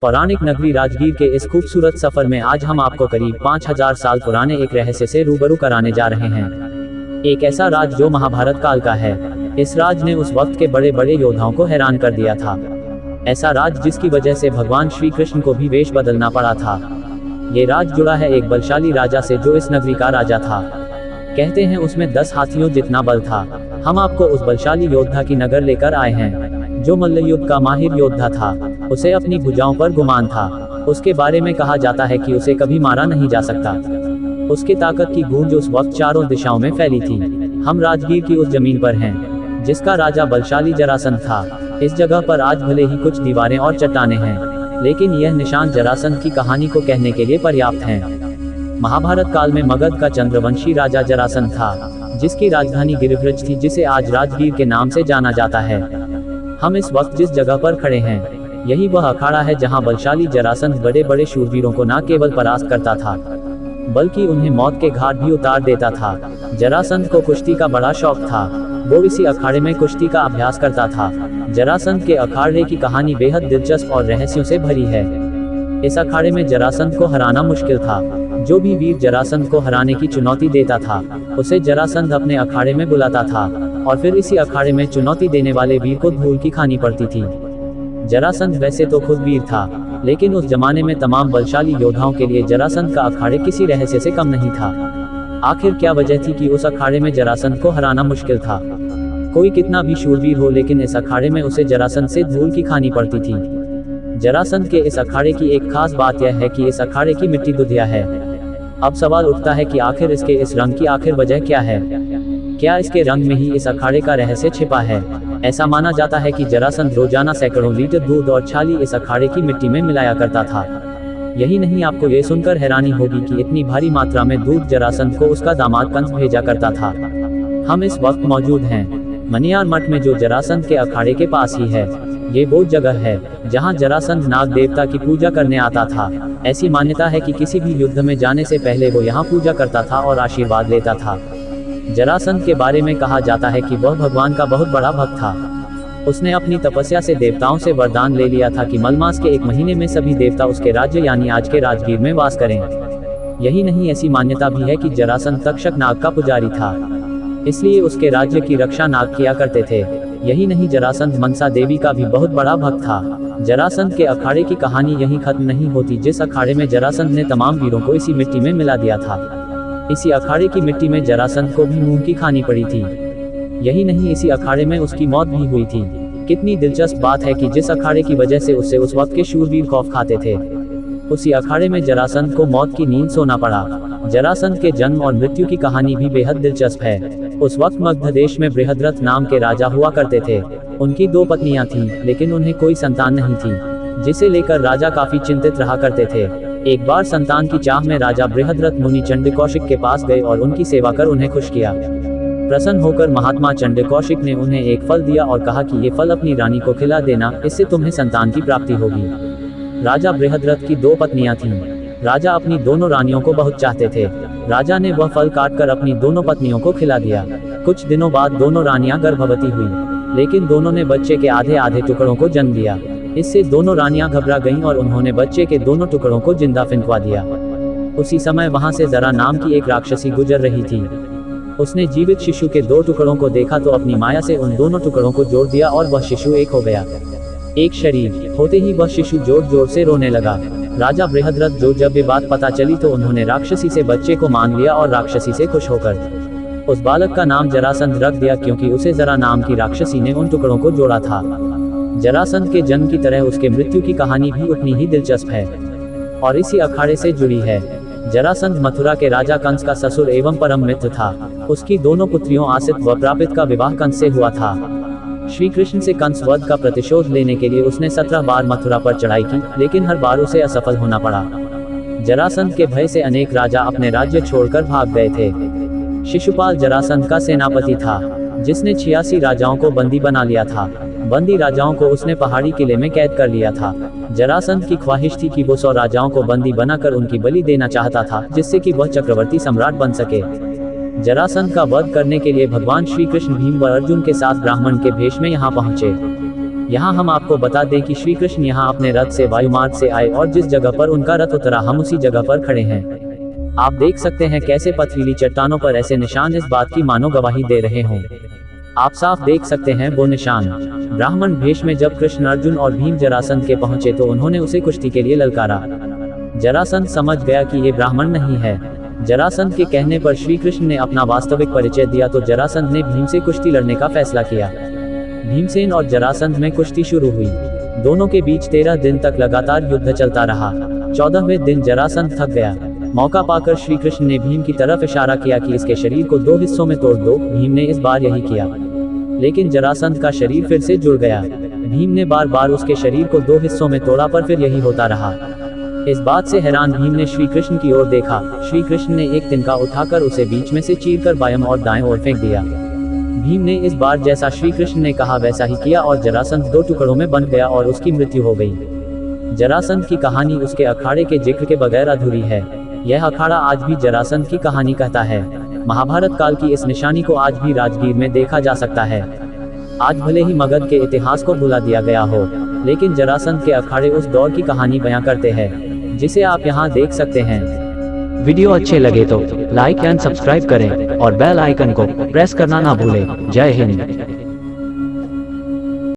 पौराणिक नगरी राजगीर के इस खूबसूरत सफर में आज हम आपको करीब 5000 साल पुराने एक रहस्य से रूबरू कराने जा रहे हैं। एक ऐसा राज जो महाभारत काल का है। इस राज ने उस वक्त के बड़े बड़े योद्धाओं को हैरान कर दिया था। ऐसा राज जिसकी वजह से भगवान श्री कृष्ण को भी वेश बदलना पड़ा था। ये राज जुड़ा है एक बलशाली राजा से जो इस नगरी का राजा था। कहते हैं उसमें 10 हाथियों जितना बल था। हम आपको उस बलशाली योद्धा की नगर लेकर आए हैं जो मल्लयुद्ध का माहिर योद्धा था। उसे अपनी भुजाओं पर गुमान था। उसके बारे में कहा जाता है कि उसे कभी मारा नहीं जा सकता। उसकी ताकत की गूंज उस वक्त चारों दिशाओं में फैली थी। हम राजगीर की उस जमीन पर हैं जिसका राजा बलशाली जरासंध था। इस जगह पर आज भले ही कुछ दीवारें और चट्टानें हैं, लेकिन यह निशान जरासंध की कहानी को कहने के लिए पर्याप्त हैं। महाभारत काल में मगध का चंद्रवंशी राजा जरासंध था, जिसकी राजधानी गिरिव्रज थी, जिसे आज राजगीर के नाम से जाना जाता है। हम इस वक्त जिस जगह पर खड़े हैं, यही वह अखाड़ा है जहां बलशाली जरासंध बड़े बड़े शूरवीरों को न केवल परास्त करता था, बल्कि उन्हें मौत के घाट भी उतार देता था। जरासंध को कुश्ती का बड़ा शौक था। वो इसी अखाड़े में कुश्ती का अभ्यास करता था। जरासंध के अखाड़े की कहानी बेहद दिलचस्प और रहस्यों से भरी है। इस अखाड़े में जरासंध को हराना मुश्किल था। जो भी वीर जरासंध को हराने की चुनौती देता था, उसे जरासंध अपने अखाड़े में बुलाता था, और फिर इसी अखाड़े में चुनौती देने वाले वीर को धूल की खानी पड़ती थी। जरासंध वैसे तो खुद वीर था, लेकिन उस जमाने में तमाम बलशाली योद्धाओं के लिए जरासंध का अखाड़े किसी रहस्य से कम नहीं था। आखिर क्या वजह थी कि उस अखाड़े में जरासंध को हराना मुश्किल था? कोई कितना भी शूरवीर हो, लेकिन इस अखाड़े में उसे जरासंध से धूल की खानी पड़ती थी। जरासंध के इस अखाड़े की एक खास बात यह है कि इस अखाड़े की मिट्टी दुधिया है। अब सवाल उठता है कि आखिर इसके इस रंग की आखिर वजह क्या है? क्या इसके रंग में ही इस अखाड़े का रहस्य छिपा है? ऐसा माना जाता है कि जरासंध रोजाना सैकड़ों लीटर दूध और छाली इस अखाड़े की मिट्टी में मिलाया करता था। यही नहीं, आपको ये सुनकर हैरानी होगी कि इतनी भारी मात्रा में दूध जरासंध को उसका दामाद कंस भेजा करता था। हम इस वक्त मौजूद हैं मनियार मठ में, जो जरासंध के अखाड़े के पास ही है। ये वो जगह है जहां जरासंध नाग देवता की पूजा करने आता था। ऐसी मान्यता है कि किसी भी युद्ध में जाने से पहले वो यहाँ पूजा करता था और आशीर्वाद लेता था। जरासंध के बारे में कहा जाता है कि वह भगवान का बहुत बड़ा भक्त था। उसने अपनी तपस्या से देवताओं से वरदान ले लिया था कि मलमास के 1 महीने में सभी देवता उसके राज्य यानी आज के राजगीर में वास करें। यही नहीं, ऐसी मान्यता भी है कि जरासंध तक्षक नाग का पुजारी था, इसलिए उसके राज्य की रक्षा नाग किया करते थे। यही नहीं, जरासंध मनसा देवी का भी बहुत बड़ा भक्त था। जरासंध के अखाड़े की कहानी यहीं खत्म नहीं होती। जिस अखाड़े में जरासंध ने तमाम वीरों को इसी मिट्टी में मिला दिया था, इसी अखाड़े की मिट्टी में जरासंध को भी मुंह की खानी पड़ी थी। यही नहीं, इसी अखाड़े में उसकी मौत भी हुई थी। कितनी दिलचस्प बात है कि जिस अखाड़े की वजह से उससे उस वक्त के शूरवीर खौफ खाते थे, उसी अखाड़े में जरासंध को मौत की नींद सोना पड़ा। जरासंध के जन्म और मृत्यु की कहानी भी बेहद दिलचस्प है। उस वक्त मगध देश में बृहद्रथ नाम के राजा हुआ करते थे। उनकी 2 पत्नियां थीं, लेकिन उन्हें कोई संतान नहीं थी, जिसे लेकर राजा काफी चिंतित रहा करते थे। एक बार संतान की चाह में राजा बृहद्रथ मुनि चंडकौशिक के पास गए और उनकी सेवा कर उन्हें खुश किया। प्रसन्न होकर महात्मा चंडकौशिक ने उन्हें एक फल दिया और कहा कि ये फल अपनी रानी को खिला देना, इससे तुम्हें संतान की प्राप्ति होगी। राजा बृहद्रथ की 2 पत्नियां थीं। राजा अपनी दोनों रानियों को बहुत चाहते थे। राजा ने वह फल काटकर अपनी दोनों पत्नियों को खिला दिया। कुछ दिनों बाद दोनों रानियां गर्भवती हुई, लेकिन दोनों ने बच्चे के आधे आधे टुकड़ों को जन्म दिया। इससे दोनों रानियां घबरा गईं और उन्होंने बच्चे के दोनों टुकड़ों को जिंदा फेंकवा दिया। उसी समय वहां से जरा नाम की एक राक्षसी गुजर रही थी। उसने जीवित शिशु के 2 टुकड़ों को देखा तो अपनी माया से उन दोनों टुकड़ों को जोड़ दिया और वह शिशु एक हो गया। एक शरीर होते ही वह शिशु जोर जोर से रोने लगा। राजा बृहद्रथ जो जब ये बात पता चली तो उन्होंने राक्षसी से बच्चे को मांग लिया और राक्षसी से खुश होकर उस बालक का नाम जरासंध रख दिया, क्योंकि उसे जरा नाम की राक्षसी ने उन टुकड़ों को जोड़ा था। जरासंध के जन्म की तरह उसके मृत्यु की कहानी भी उतनी ही दिलचस्प है और इसी अखाड़े से जुड़ी है। जरासंध मथुरा के राजा कंस का ससुर एवं परम मित्र था। उसकी दोनों पुत्रियों आसित व प्रापित का विवाह कंस से हुआ था। श्री कृष्ण से कंस वध का प्रतिशोध लेने के लिए उसने 17 बार मथुरा पर चढ़ाई की, लेकिन हर बार उसे असफल होना पड़ा। जरासंध के भय से अनेक राजा अपने राज्य छोड़कर भाग गए थे। शिशुपाल जरासंध का सेनापति था, जिसने 86 राजाओं को बंदी बना लिया था। बंदी राजाओं को उसने पहाड़ी किले में कैद कर लिया था। जरासंध की ख्वाहिश थी कि वो 100 राजाओं को बंदी बनाकर उनकी बलि देना चाहता था, जिससे कि वह चक्रवर्ती सम्राट बन सके। जरासंध का वध करने के लिए भगवान श्री कृष्ण भीम व अर्जुन के साथ ब्राह्मण के भेष में यहाँ पहुंचे। यहाँ हम आपको बता दें कि श्री कृष्ण यहाँ अपने रथ से वायुमार्ग से आए और जिस जगह पर उनका रथ उतरा हम उसी जगह पर खड़े हैं। आप देख सकते हैं कैसे पथरीली चट्टानों पर ऐसे निशान इस बात की मानो गवाही दे रहे हों। आप साफ देख सकते हैं वो निशान। ब्राह्मण भेष में जब कृष्ण, अर्जुन और भीम जरासंध के पहुंचे तो उन्होंने उसे कुश्ती के लिए ललकारा। जरासंध समझ गया कि ये ब्राह्मण नहीं है। जरासंध के कहने पर श्री कृष्ण ने अपना वास्तविक परिचय दिया तो जरासंध ने भीम से कुश्ती लड़ने का फैसला किया। भीमसेन और जरासंध में कुश्ती शुरू हुई। दोनों के बीच 13 दिन तक लगातार युद्ध चलता रहा। 14वें दिन जरासंध थक गया। मौका पाकर श्री कृष्ण ने भीम की तरफ इशारा किया कि इसके शरीर को 2 हिस्सों में तोड़ दो। भीम ने इस बार यही किया, लेकिन जरासंध का शरीर फिर से जुड़ गया। भीम ने बार बार उसके शरीर को 2 हिस्सों में तोड़ा पर फिर यही होता रहा। इस बात से हैरान भीम ने श्री कृष्ण की ओर देखा। श्री कृष्ण ने एक तिनका उठाकर उसे बीच में से चीरकर बाएं और दाएं ओर फेंक दिया। भीम ने इस बार जैसा श्री कृष्ण ने कहा वैसा ही किया और जरासंध 2 टुकड़ों में बन गया और उसकी मृत्यु हो गई। जरासंध की कहानी उसके अखाड़े के जिक्र के बगैर अधूरी है। यह अखाड़ा आज भी जरासंध की कहानी कहता है। महाभारत काल की इस निशानी को आज भी राजगीर में देखा जा सकता है। आज भले ही मगध के इतिहास को भुला दिया गया हो, लेकिन जरासंध के अखाड़े उस दौर की कहानी बयां करते हैं जिसे आप यहाँ देख सकते हैं। वीडियो अच्छे लगे तो लाइक एंड सब्सक्राइब करें और बेल आइकन को प्रेस करना ना भूलें। जय हिंद।